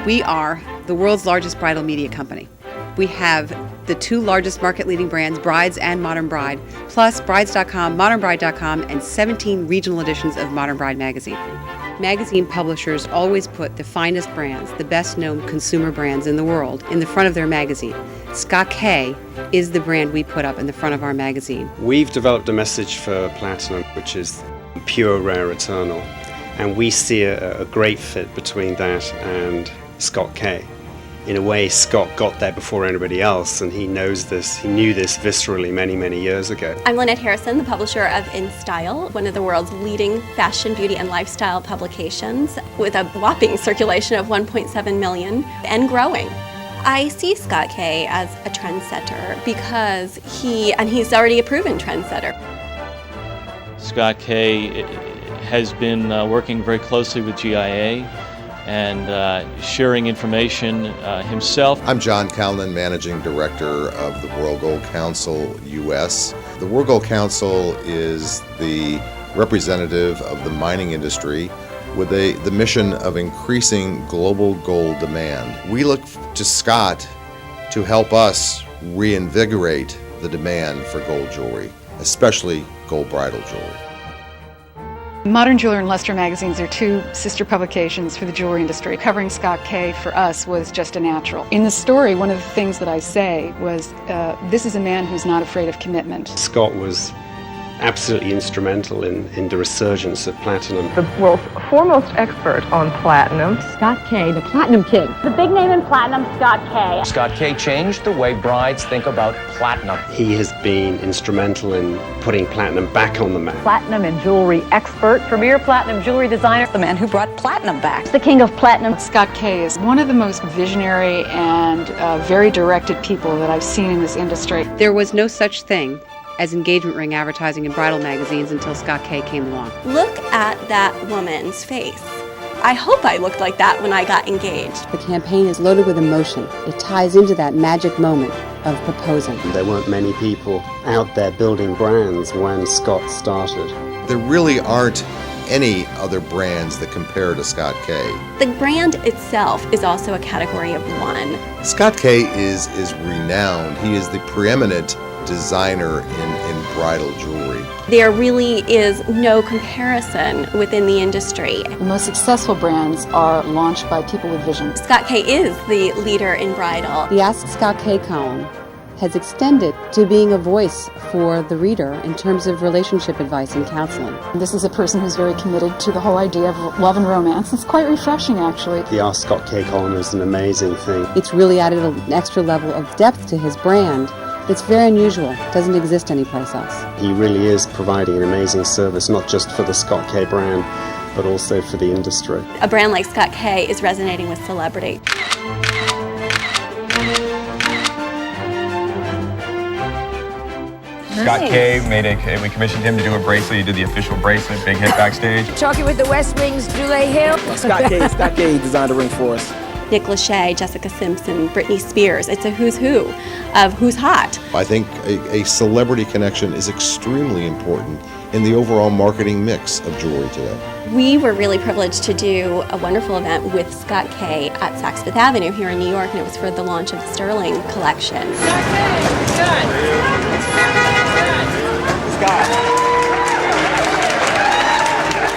We are the world's largest bridal media company. We have the two largest market-leading brands, Brides and Modern Bride, plus Brides.com, ModernBride.com, and 17 regional editions of Modern Bride magazine. Magazine publishers always put the finest brands, the best-known consumer brands in the world, in the front of their magazine. Scott K is the brand we put up in the front of our magazine. We've developed a message for Platinum, which is pure, rare, eternal. And we see a great fit between that and Scott K. In a way, Scott got there before anybody else, and he knows this. He knew this viscerally many, many years ago. I'm Lynette Harrison, the publisher of In Style, one of the world's leading fashion, beauty, and lifestyle publications, with a whopping circulation of 1.7 million and growing. I see Scott K as a trendsetter because he's already a proven trendsetter. Scott K has been working very closely with GIA and sharing information himself. I'm John Calnan, Managing Director of the World Gold Council US. The World Gold Council is the representative of the mining industry with the mission of increasing global gold demand. We look to Scott to help us reinvigorate the demand for gold jewelry, especially gold bridal jewelry. Modern Jeweler and Luster magazines are two sister publications for the jewelry industry. Covering Scott K for us was just a natural. In the story, one of the things that I say was, this is a man who's not afraid of commitment. Scott was absolutely instrumental in the resurgence of platinum. The world's foremost expert on platinum. Scott K, the Platinum King. The big name in platinum, Scott K. Scott K changed the way brides think about platinum. He has been instrumental in putting platinum back on the map. Platinum and jewelry expert, premier platinum jewelry designer, the man who brought platinum back. The king of platinum. Scott K is one of the most visionary and very directed people that I've seen in this industry. There was no such thing as engagement ring advertising in bridal magazines until Scott K came along. Look at that woman's face. I hope I looked like that when I got engaged. The campaign is loaded with emotion. It ties into that magic moment of proposing. There weren't many people out there building brands when Scott started. There really aren't any other brands that compare to Scott K. The brand itself is also a category of one. Scott K is renowned. He is the preeminent designer in bridal jewelry. There really is no comparison within the industry. The most successful brands are launched by people with vision. Scott K is the leader in bridal. The Ask Scott K column has extended to being a voice for the reader in terms of relationship advice and counseling. This is a person who's very committed to the whole idea of love and romance. It's quite refreshing, actually. The Ask Scott K column is an amazing thing. It's really added an extra level of depth to his brand. It's very unusual. It doesn't exist anyplace else. He really is providing an amazing service, not just for the Scott K brand, but also for the industry. A brand like Scott K is resonating with celebrity. Scott K we commissioned him to do a bracelet. He did the official bracelet, big hit backstage. Talking with the West Wing's Julie Hill. Scott K designed a ring for us. Nick Lachey, Jessica Simpson, Britney Spears. It's a who's who of who's hot. I think a celebrity connection is extremely important in the overall marketing mix of jewelry today. We were really privileged to do a wonderful event with Scott K at Saks Fifth Avenue here in New York, and it was for the launch of the Sterling collection.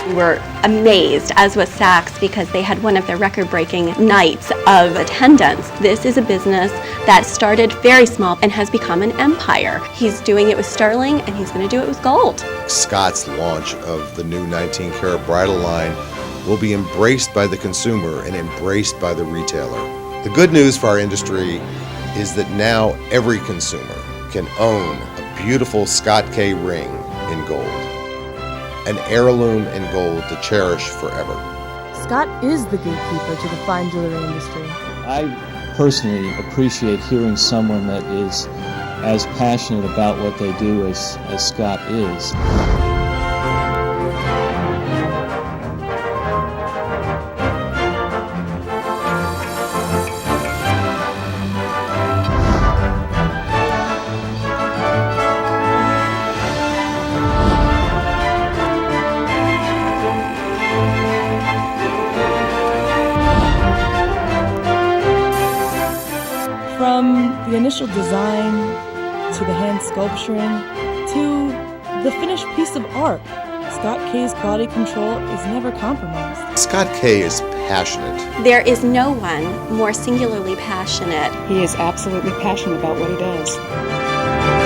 We were amazed, as was Saks, because they had one of their record-breaking nights of attendance. This is a business that started very small and has become an empire. He's doing it with sterling, and he's going to do it with gold. Scott's launch of the new 19-karat bridal line will be embraced by the consumer and embraced by the retailer. The good news for our industry is that now every consumer can own a beautiful Scott K ring in gold. An heirloom in gold to cherish forever. Scott is the gatekeeper to the fine jewelry industry. I personally appreciate hearing someone that is as passionate about what they do as Scott is. From the initial design to the hand sculpturing to the finished piece of art, Scott K's quality control is never compromised. Scott K is passionate. There is no one more singularly passionate. He is absolutely passionate about what he does.